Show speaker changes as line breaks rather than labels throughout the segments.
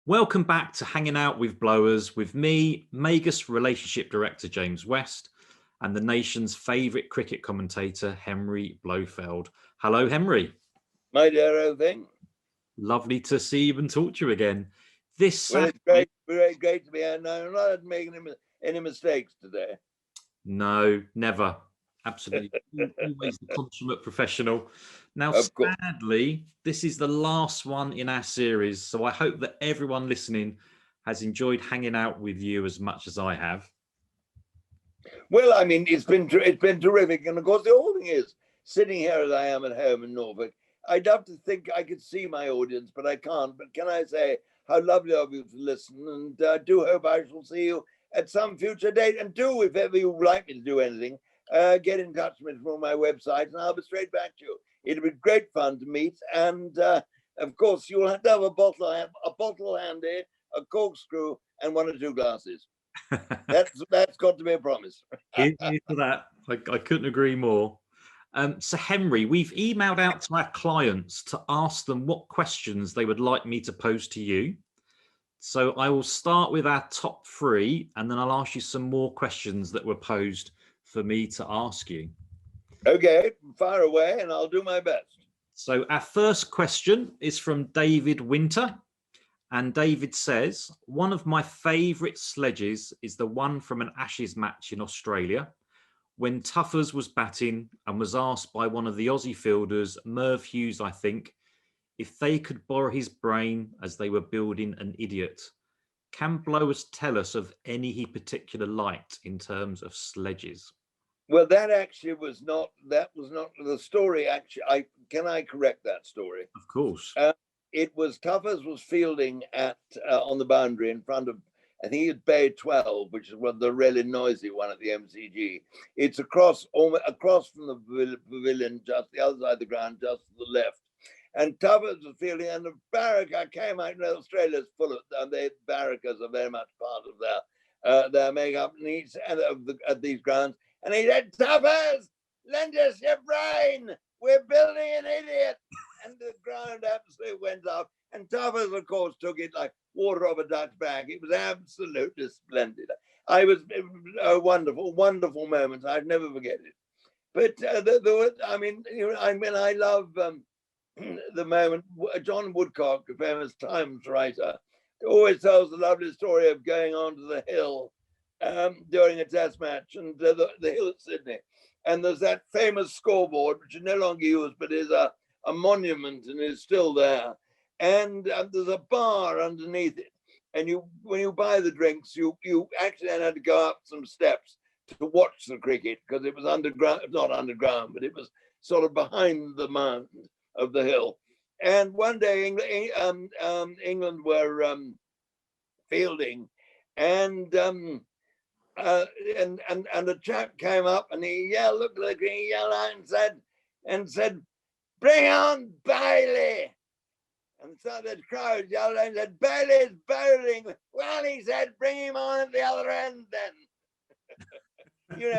Welcome back to Hanging Out with Blowers with me, Magus Relationship Director James West, and the nation's favourite cricket commentator, Henry Blofeld. Hello, Henry.
My dear old thing.
Lovely to see you and talk to you again. It's
great to be here. No, I'm not making any mistakes today.
No, never. Absolutely. Always the consummate professional. Now, sadly, this is the last one in our series, so I hope that everyone listening has enjoyed hanging out with you as much as I have.
Well, I mean, it's been terrific, and of course, the whole thing is sitting here as I am at home in Norfolk. I'd love to think I could see my audience, but I can't. But can I say how lovely of you to listen, and do hope I shall see you at some future date. And do, if ever you would like me to do anything, get in touch with me from my website, and I'll be straight back to you. It'll be great fun to meet, and of course, you'll have to have a bottle handy, a corkscrew, and 1 or 2 glasses. That's got to be a promise.
Here's to that. I couldn't agree more. So, Henry, we've emailed out to our clients to ask them what questions they would like me to pose to you. So I will start with our top 3, and then I'll ask you some more questions that were posed for me to ask you.
Okay, fire away, and I'll do my best.
So our first question is from David Winter. And David says, one of my favourite sledges is the one from an Ashes match in Australia when Tuffers was batting and was asked by one of the Aussie fielders, Merv Hughes, I think, if they could borrow his brain as they were building an idiot. Can Blowers tell us of any he particular liked in terms of sledges?
Well, that was not the story. Actually, can I correct that story?
Of course.
It was Tuffers was fielding at on the boundary in front of, I think it's Bay 12, which is the really noisy one at the MCG. It's across from the pavilion, just the other side of the ground, just to the left. And Tuffers was fielding, and the barracker came out. Australia's full of the barrackers are very much part of their makeup needs at these grounds. And he said, Tuffers, lend us your brain. We're building an idiot. And the ground absolutely went up. And Tuffers, of course, took it like water off a duck's back. It was absolutely splendid. It was a wonderful, wonderful moment. I'd never forget it. But I love the moment. John Woodcock, a famous Times writer, always tells the lovely story of going onto the hill during a test match, and the hill at Sydney. And there's that famous scoreboard, which is no longer used, but is a monument and is still there. And there's a bar underneath it. And when you buy the drinks, you actually then had to go up some steps to watch the cricket, because it was underground, not underground, but it was sort of behind the mound of the hill. And one day England were fielding, and a chap came up and he yelled, looked like he yelled out and said, bring on Bailey. And so the crowd yelled out and said, Bailey's bowling. Well, he said, bring him on at the other end then.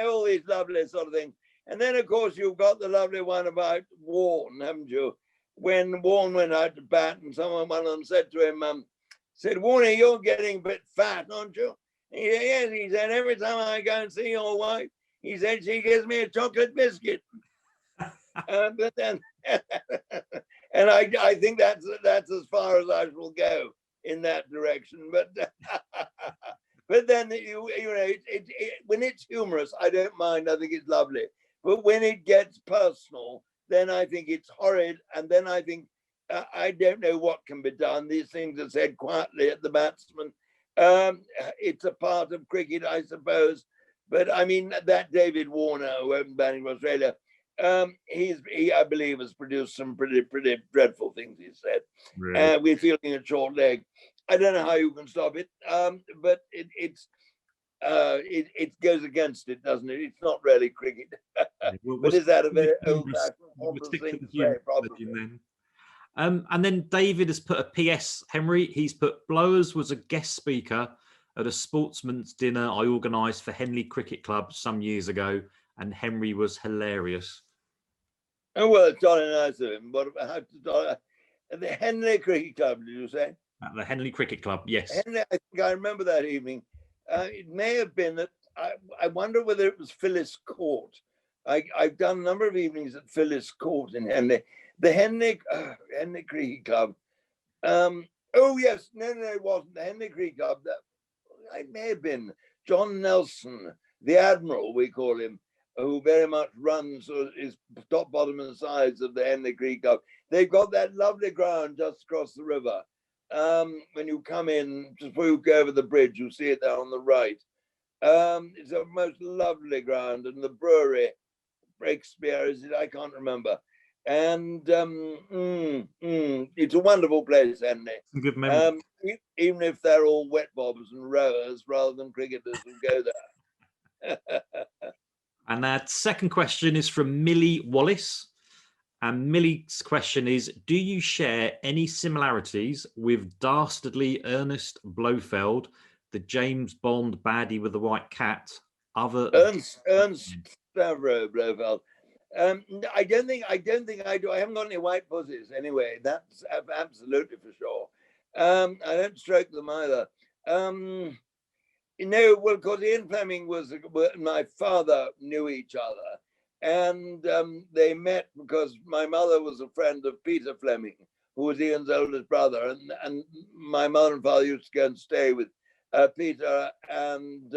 All these lovely sort of things. And then, of course, you've got the lovely one about Warne, haven't you? When Warne went out to bat, and one of them said to him, Warne, you're getting a bit fat, aren't you? He said, yes, he said, every time I go and see your wife, he said, she gives me a chocolate biscuit. But then, and I think that's as far as I will go in that direction. But but then when it's humorous, I don't mind. I think it's lovely. But when it gets personal, then I think it's horrid. And then I think I don't know what can be done. These things are said quietly at the batsman. It's a part of cricket, I suppose. But I mean, that David Warner, who opened batting for Australia, he I believe has produced some pretty dreadful things, he said.
Really?
We're feeling a short leg. I don't know how you can stop it, but it goes against it, doesn't it? It's not really cricket. But is that a very old-fashioned thing to say? Probably.
And then David has put a PS, Henry. He's put, Blowers was a guest speaker at a sportsman's dinner I organised for Henley Cricket Club some years ago, and Henry was hilarious.
Oh, well, it's jolly nice of him. But the Henley Cricket Club, did you say?
At the Henley Cricket Club, yes.
Henry, I think I remember that evening. It may have been that, I wonder whether it was Phyllis Court. I've done a number of evenings at Phyllis Court in Henley. The Henley Cricket Club. Oh, yes. No, it wasn't. The Henley Cricket Club. It may have been John Nelson, the Admiral, we call him, who very much runs, is top, bottom, and sides of the Henley Cricket Club. They've got that lovely ground just across the river. When you come in, just before you go over the bridge, you see it there on the right. It's a most lovely ground, and the brewery, Breakspear, is it? I can't remember. And it's a wonderful place, Henley.
Good memory.
Even if they're all wet bobbers and rowers rather than cricketers who go there.
And that second question is from Millie Wallace. And Millie's question is, do you share any similarities with dastardly Ernest Blofeld, the James Bond baddie with the white cat?
Ernst Stavro Blofeld. I don't think I do. I haven't got any white pussies anyway. That's absolutely for sure. I don't stroke them either. Well, because Ian Fleming my father knew each other, and they met because my mother was a friend of Peter Fleming, who was Ian's oldest brother, and my mother and father used to go and stay with Peter, and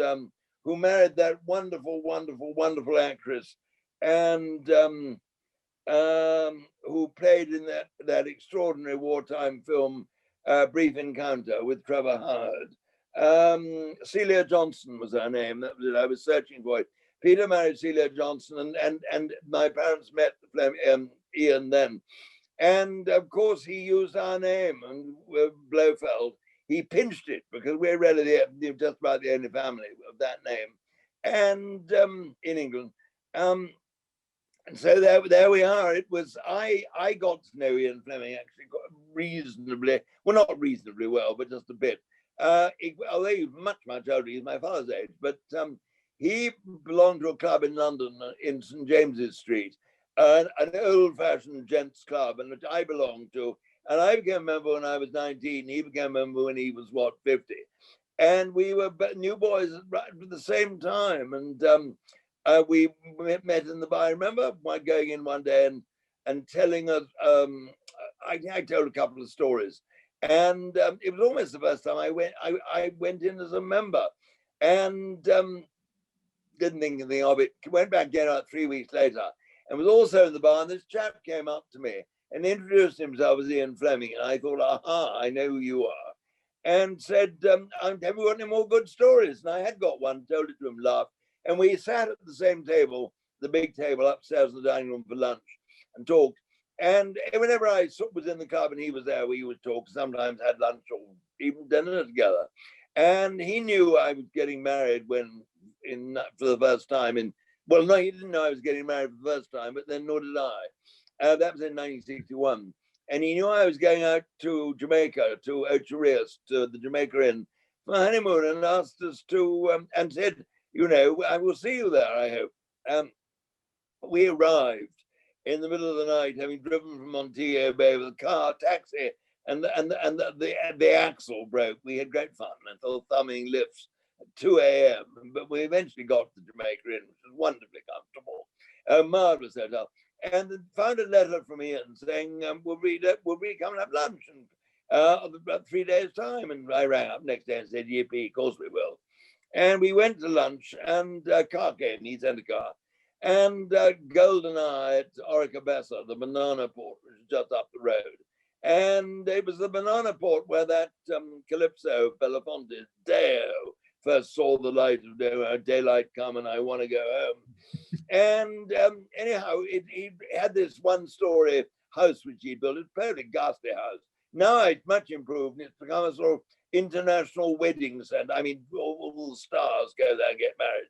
who married that wonderful actress, and who played in that extraordinary wartime film, Brief Encounter, with Trevor Howard. Celia Johnson was her name. That was it. I was searching for it. Peter married Celia Johnson, and my parents met Ian then. And of course, he used our name, and Blofeld. He pinched it because we're really just about the only family of that name, and in England. And so there we are. It was I got to know Ian Fleming actually reasonably, well, not reasonably well, but just a bit. Although he was much older, he's my father's age, but he belonged to a club in London in St James's Street, an old-fashioned gents club, and which I belonged to. And I became a member when I was 19. He became a member when he was, 50? And we were new boys at the same time. And we met in the bar. I remember going in one day and telling us, I told a couple of stories. And it was almost the first time I went in as a member, and didn't think anything of it. Went back again about 3 weeks later, and was also in the bar. And this chap came up to me and introduced himself as Ian Fleming. And I thought, aha, I know who you are. And said, have you got any more good stories? And I had got one, told it to him, laughed. And we sat at the same table, the big table upstairs in the dining room for lunch, and talked. And whenever I was in the club and he was there, we would talk, sometimes had lunch or even dinner together. And he knew I was getting married for the first time. Well, no, he didn't know I was getting married for the first time, but then nor did I. That was in 1961. And he knew I was going out to Jamaica, to Ocherias, to the Jamaica Inn for honeymoon, and asked us to, and said, I will see you there, I hope. We arrived in the middle of the night, having driven from Montego Bay with a taxi, and the axle broke. We had great fun until thumbing lifts at 2 a.m. But we eventually got to Jamaica Inn, which was wonderfully comfortable, a marvelous hotel, and found a letter from Ian saying, "Will we come and have lunch in about 3 days' time?" And I rang up next day and said, "Yippee, of course we will." And we went to lunch, and a car came. He sent a car. And Golden Eye at Oricabessa, the banana port, which is just up the road. And it was the banana port where that Calypso Belafonte, Deo, first saw the light of daylight come and I want to go home. And anyhow, he had this one-story house which he built. It's a fairly ghastly house. Now it's much improved, and it's become a sort of international wedding center. I mean, all the stars go there and get married.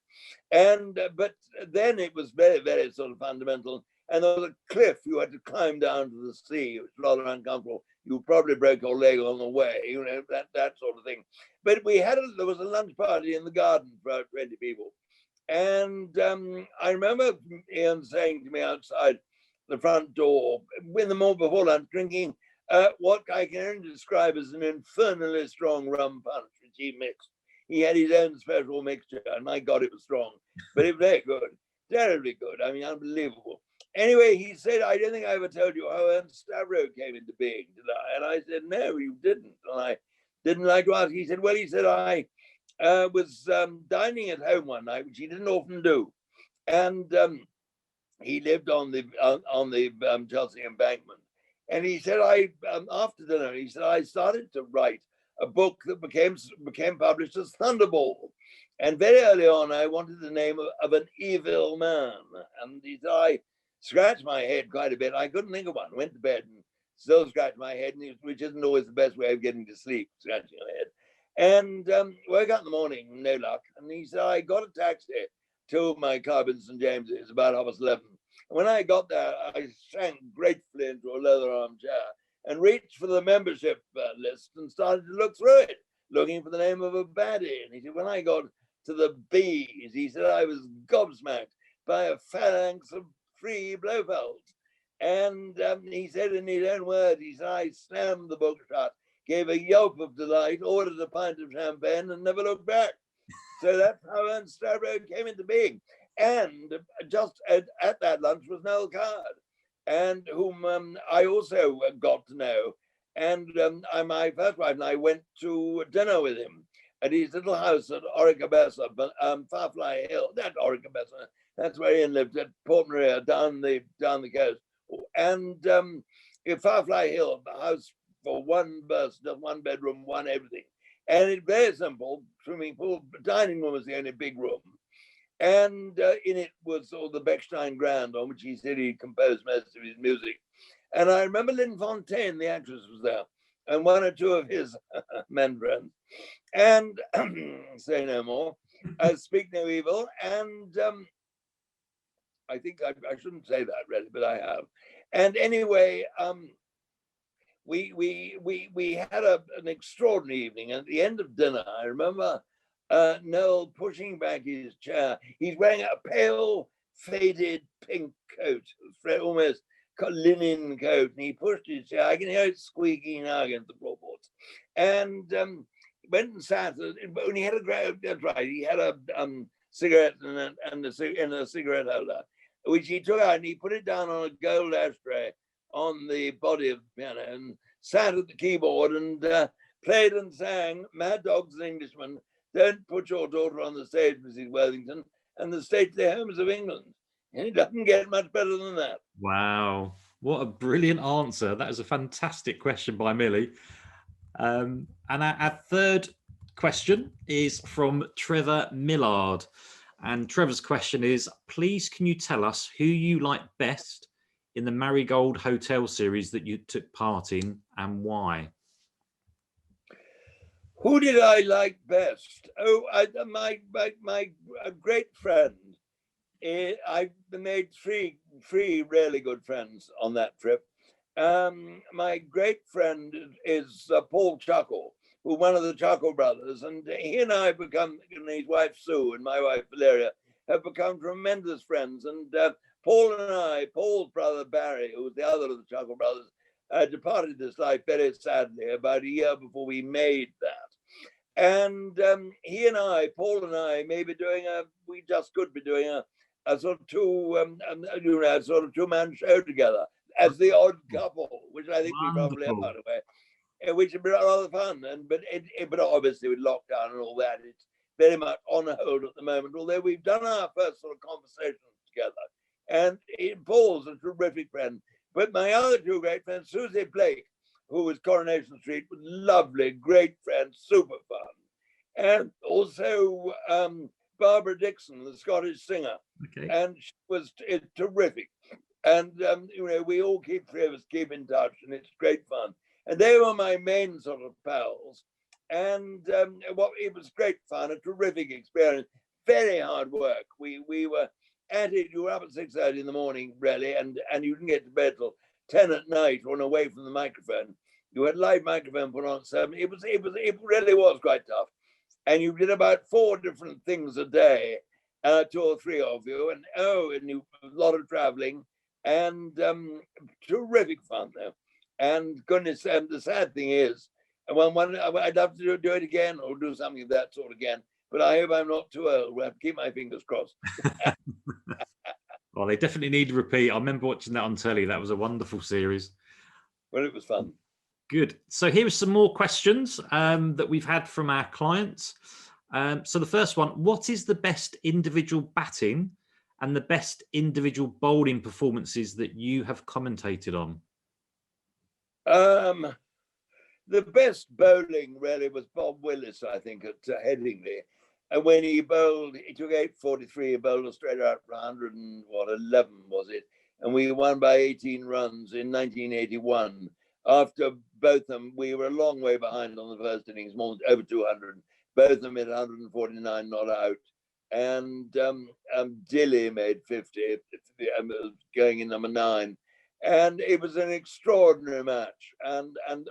And but then it was very, very sort of fundamental. And there was a cliff you had to climb down to the sea. It was rather uncomfortable. You probably broke your leg on the way, that sort of thing. But there was a lunch party in the garden for about 20 people. And I remember Ian saying to me outside the front door in the morning before lunch, drinking what I can only describe as an infernally strong rum punch, which he mixed. He had his own special mixture, and my God, it was strong, but it was very good, terribly good. I mean, unbelievable. Anyway, he said, I don't think I ever told you how Ernst Stavro came into being, did I? And I said, no, you didn't. And I didn't like to ask. He said, well, I was dining at home one night, which he didn't often do. And he lived on the Chelsea embankment. And he said, after dinner, he said, I started to write a book that became published as Thunderball. And very early on, I wanted the name of an evil man. And he said, I scratched my head quite a bit. I couldn't think of one. Went to bed and still scratched my head, which isn't always the best way of getting to sleep, scratching your head. And woke up in the morning, no luck. And he said, I got a taxi to my club in St. James's about 11:30. And when I got there, I sank gratefully into a leather armchair and reached for the membership list and started to look through it, looking for the name of a baddie. And he said, when I got to the B's, he said, I was gobsmacked by a phalanx of 3 Blofelds. And he said in his own words, he said, I slammed the book shut, gave a yelp of delight, ordered a pint of champagne, and never looked back. So that's how Ernst Stavro came into being. And just at that lunch was Noel Coward, and whom I also got to know. And my first wife and I went to dinner with him at his little house at Oricabessa, Firefly Hill. Not Oricabessa, that's where he lived, at Port Maria, down the coast. And Firefly Hill, a house for one person, 1 bedroom, one everything. And it's very simple, swimming pool, dining room was the only big room. And in it was all the Bechstein Grand, on which he said he composed most of his music. And I remember Lynn Fontaine, the actress, was there, and 1 or 2 of his men friends. And say no more, speak no evil. And I think I shouldn't say that really, but I have. And anyway, we had an extraordinary evening. And at the end of dinner, I remember Noel pushing back his chair. He's wearing a pale, faded pink coat, almost linen coat, and he pushed his chair. I can hear it squeaking now against the floorboards. And went and sat. And he had that's right. He had a cigarette and a cigarette holder, which he took out and he put it down on a gold ashtray on the body of the piano and sat at the keyboard and played and sang Mad Dogs and Englishmen, Don't Put Your Daughter on the Stage, Mrs. Worthington, and the Stately Homes of England. And it doesn't get much better than that.
Wow. What a brilliant answer. That is a fantastic question by Millie. And our third question is from Trevor Millard. And Trevor's question is, please can you tell us who you like best in the Marigold Hotel series that you took part in and why?
Who did I like best? Oh, my great friend. I made three really good friends on that trip. My great friend is Paul Chuckle, who one of the Chuckle brothers, and he and I have become, and his wife Sue and my wife Valeria, have become tremendous friends. And Paul's brother Barry, who was the other of the Chuckle brothers, departed this life very sadly about a year before we made that. And he and I, Paul and I, we just could be doing a sort of sort of two-man show together as the odd couple, which I think
Wonderful.
We probably are, by the way, which would be rather fun. But obviously with lockdown and all that, it's very much on hold at the moment. Although we've done our first sort of conversations together, and Paul's a terrific friend. But my other 2 great friends, Susie Blake, who was Coronation Street, was lovely, great friend, super fun, and also Barbara Dixon, the Scottish singer, and she was terrific. And we all 3 of us keep in touch, and it's great fun. And they were my main sort of pals. And it was great fun, a terrific experience, very hard work. We were at it. You were up at 6:30 in the morning, really, and you didn't get to bed till 10 at night or away from the microphone. You had live microphone put on at 7. It really was quite tough. And you did about 4 different things a day, 2 or 3 of you, and a lot of traveling, and terrific fun though. And goodness, and the sad thing is, I'd love to do it again or do something of that sort again. But I hope I'm not too old. We'll have to keep my fingers crossed.
Well, they definitely need a repeat. I remember watching that on telly. That was a wonderful series.
Well, it was fun.
Good. So here are some more questions that we've had from our clients. So the first one, what is the best individual batting and the best individual bowling performances that you have commentated on?
The best bowling really was Bob Willis, I think, at Headingley. And when he bowled, he took 843, he bowled Australia out for 111, was it? And we won by 18 runs in 1981. After both of them, we were a long way behind on the first innings, more over 200. Both of them hit 149 not out. And Dilly made 50, going in number 9. And it was an extraordinary match.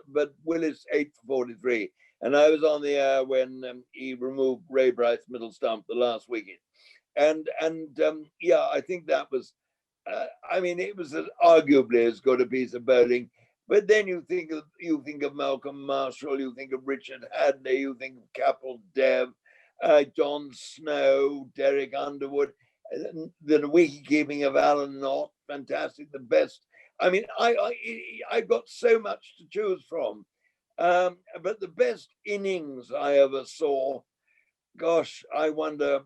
But Willis 8 for 43. And I was on the air when he removed Ray Bright's middle stump the last wicket. And yeah, I think that was, it was arguably as good a piece of bowling. But then you think of Malcolm Marshall, you think of Richard Hadley, you think of Capel Dev, John Snow, Derek Underwood, the wicket keeping of Alan Knott, fantastic, the best. I've got so much to choose from. But the best innings I ever saw, gosh, I wonder.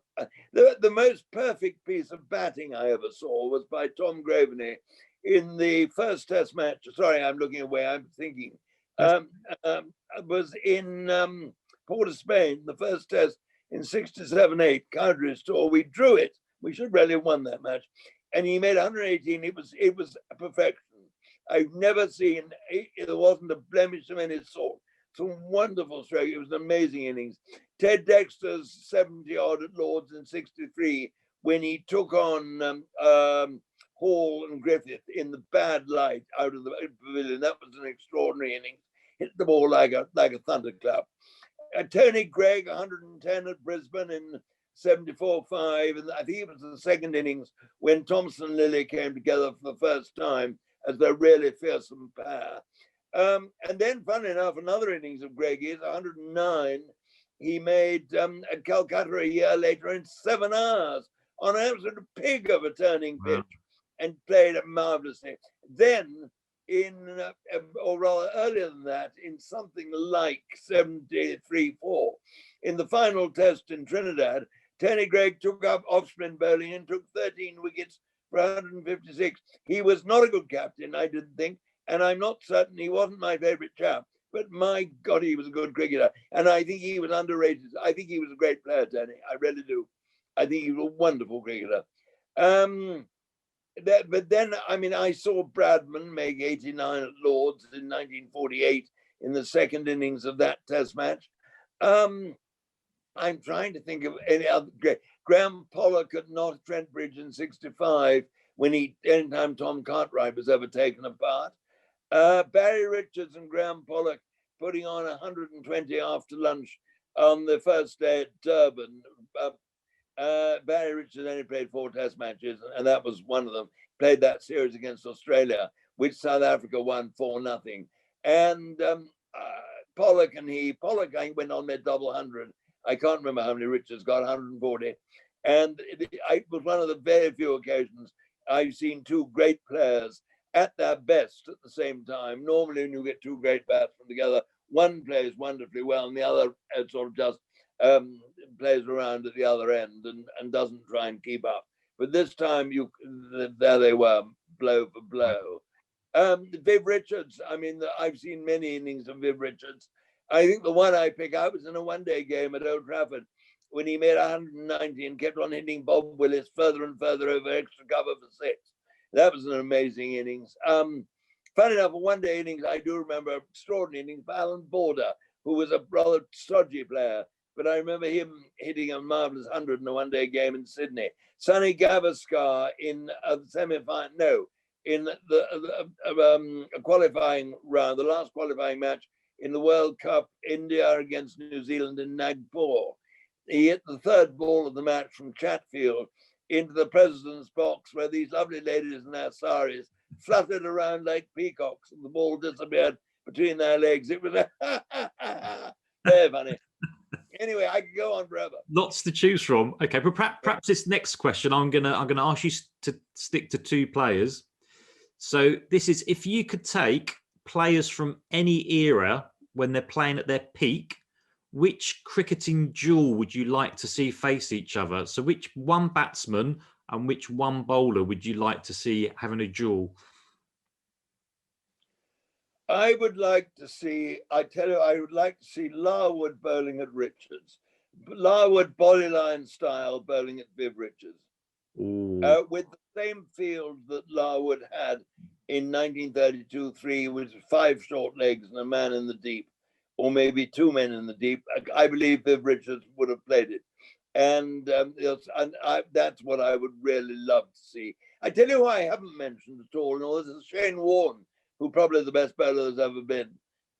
The most perfect piece of batting I ever saw was by Tom Graveney in the first Test match. Sorry, I'm looking away. I'm thinking. Was in Port of Spain, the first Test in 67-8, counter restore. We drew it. We should really have won that match. And he made 118. It was a perfection. I've never seen, there wasn't a blemish of any sort. Some wonderful stroke. It was an amazing innings. Ted Dexter's 70 odd at Lord's in 63, when he took on Hall and Griffith in the bad light out of the pavilion. That was an extraordinary innings. Hit the ball like a thunderclap. Tony Greig, 110 at Brisbane in 74-5, and I think it was the second innings when Thompson and Lilly came together for the first time as their really fearsome pair. And then, funny enough, another innings of Greig's, 109, he made at Calcutta a year later in 7 hours on an absolute pig of a turning pitch, and played it marvelously. Then, or rather earlier than that, in something like 73-4, in the final Test in Trinidad, Tony Greig took up off-spin bowling and took 13 wickets for 156. He was not a good captain, I didn't think, and I'm not certain he wasn't my favourite chap, but my God, he was a good cricketer, and I think he was underrated. I think he was a great player, Tony. I really do. I think he was a wonderful cricketer. But then, I saw Bradman make 89 at Lord's in 1948 in the second innings of that Test match. I'm trying to think of any other great. Graham Pollock at North Trentbridge in 65, anytime Tom Cartwright was ever taken apart. Barry Richards and Graham Pollock putting on 120 after lunch on the first day at Durban. Barry Richards only played 4 Test matches, and that was one of them. Played that series against Australia, which South Africa won 4-0. And Pollock I think went on their double 100. I can't remember how many Richards got, 140. And it was one of the very few occasions I've seen 2 great players at their best at the same time. Normally, when you get 2 great batsmen together, one plays wonderfully well and the other sort of just plays around at the other end and doesn't try and keep up. But this time, there they were, blow for blow. Viv Richards, I've seen many innings of Viv Richards. I think the one I pick out was in a one-day game at Old Trafford when he made 190 and kept on hitting Bob Willis further and further over extra cover for 6. That was an amazing innings. Funny enough, a one-day innings, I do remember an extraordinary innings for Alan Border, who was a rather stodgy player, but I remember him hitting a marvellous 100 in a one-day game in Sydney. Sonny Gavaskar in the semi-final, in the qualifying round, the last qualifying match in the World Cup, India against New Zealand in Nagpur. He hit the 3rd ball of the match from Chatfield into the president's box, where these lovely ladies in their saris fluttered around like peacocks and the ball disappeared between their legs. It was very funny. Anyway, I could go on forever.
Lots to choose from. Okay, but perhaps this next question, I'm gonna ask you to stick to 2 players. So this is, if you could take players from any era when they're playing at their peak, which cricketing duel would you like to see face each other? So which one batsman and which one bowler would you like to see having a duel?
I would like to see, I would like to see Larwood bowling at Richards. Larwood bodyline style bowling at Viv Richards. With the same field that Larwood had in 1932-3, with 5 short legs and a man in the deep, or maybe 2 men in the deep. I believe Viv Richards would have played it. And that's what I would really love to see. I tell you who I haven't mentioned at all, and this is Shane Warne, who probably the best bowler there's ever been.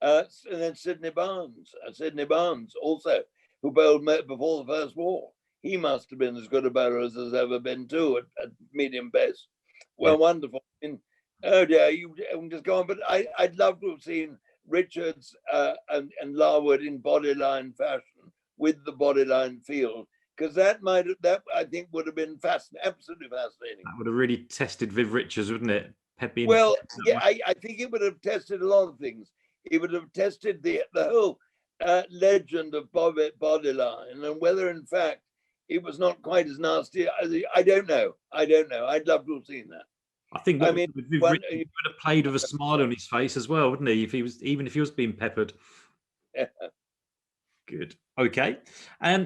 And then Sidney Barnes also, who bowled before the First War. He must have been as good a bowler as there's ever been too at medium pace. Well, yeah. Wonderful. Oh dear, you just go on. But I'd love to have seen Richards and Larwood in bodyline fashion with the bodyline field, because that I think would have been absolutely fascinating.
That would have really tested Viv Richards, wouldn't it?
Well, yeah, I think it would have tested a lot of things. It would have tested the whole legend of bodyline, and whether in fact it was not quite as nasty. I don't know. I'd love to have seen that.
I think he would have played with a smile on his face as well, wouldn't he? Even if he was being peppered.
Yeah.
Good. Okay.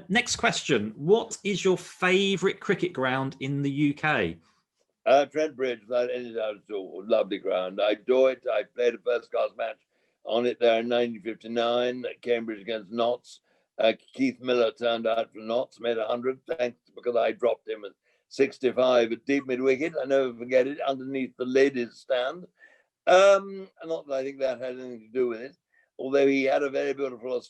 Next question. What is your favourite cricket ground in the UK?
Trent Bridge, without any doubt at all. Lovely ground. I adore it. I played a first-class match on it there in 1959 at Cambridge against Notts. Keith Miller turned out for Notts, made 100, thanks because I dropped him at 65 at deep mid-wicket. I never forget it, underneath the ladies' stand. Not that I think that had anything to do with it, although he had a very beautiful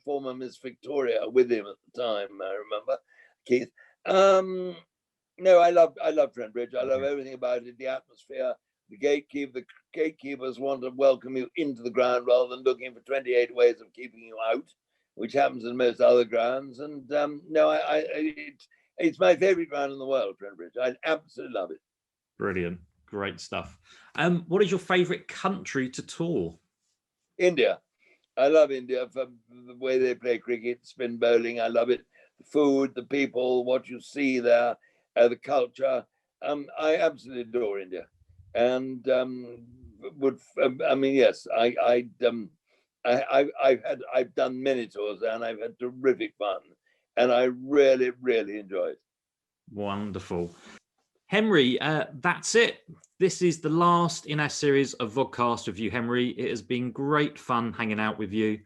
former Miss Victoria with him at the time, I remember, Keith. No, I love Trent Bridge. I love everything about it, the atmosphere, the gatekeepers want to welcome you into the ground rather than looking for 28 ways of keeping you out, which happens in most other grounds. And it's my favorite ground in the world, Trent Bridge. I absolutely love it.
Brilliant. Great stuff. What is your favorite country to tour? India.
I love India for the way they play cricket, spin bowling. I love it. The food, the people, what you see there, the culture. I absolutely adore India. And yes, I've done many tours and I've had terrific fun, and I really, really enjoy it.
Wonderful. Henry, that's it. This is the last in our series of vodcasts with you, Henry. It has been great fun hanging out with you.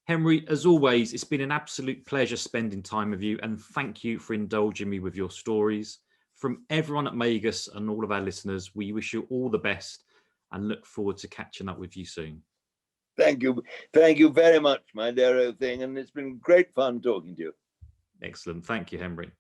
Henry, as always, it's been an absolute pleasure spending time with you, and thank you for indulging me with your stories. From everyone at Magus and all of our listeners, we wish you all the best and look forward to catching up with you soon.
Thank you. Thank you very much, my dear old thing. And it's been great fun talking to you.
Excellent. Thank you, Henry.